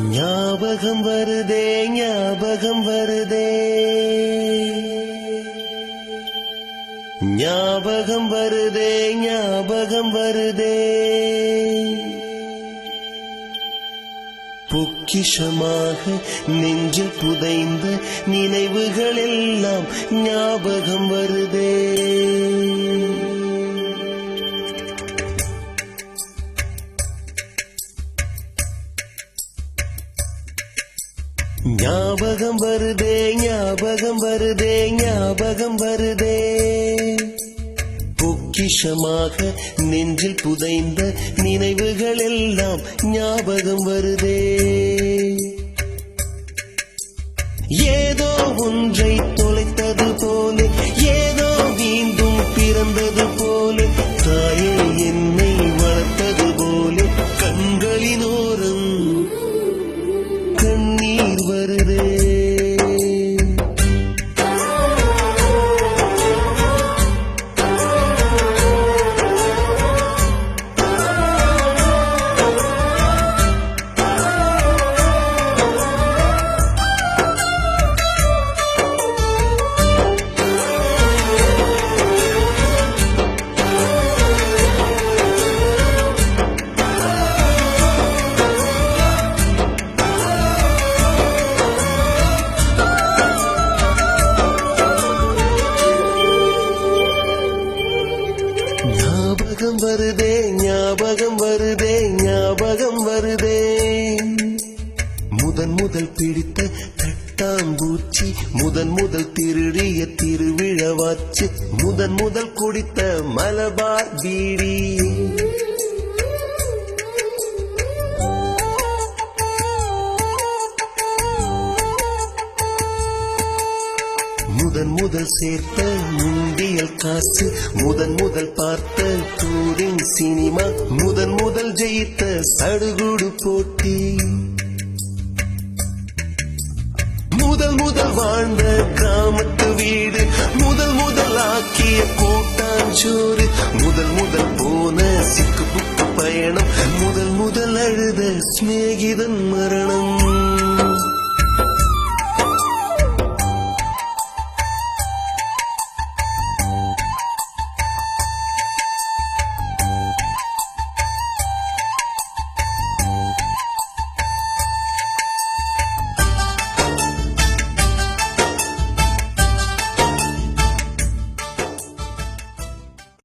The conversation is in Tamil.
ஞாபகம் வருதே ஞாபகம் வருதே ஞாபகம் வருதே ஞாபகம் வருதே பொக்கிஷமாக நெஞ்சில் புதைந்த நினைவுகள் எல்லாம் ஞாபகம் வருதே. ஞாபகம் வருதே ஞாபகம் வருதே ஞாபகம் வருதே பொக்கிஷமாக நெஞ்சில் புதைந்த நினைவுகள் எல்லாம் ஞாபகம் வருதே. ஏதோ ஒன்றை தொலைத்தது போல ஏதோ மீண்டும் பிறந்தது போல தாயே என்னை வளர்த்தது போல கண்களினோரம் கண்ணீர் வருதே. ஞாபகம் வருதே ஞாபகம் வருதே ஞாபகம் வருதே முதல் பிடித்த தட்டாம்பூச்சி முதல் திருடிய திருவிழவாச்சு முதல் குடித்த மலபார் பீடி முதல் சேர்த்த முண்டியல் காசு முதல் பார்த்த டூரிங் சினிமா முதல் ஜெயித்த சடுகுடு போட்டி முதல் வாழ்ந்த கிராமத்து வீடு முதல் ஆக்கிய கூட்டாஞ்சோறு முதல் போன சிக்கு புக்கு பயணம் முதல் அழுத சிநேகிதன் மரணம்.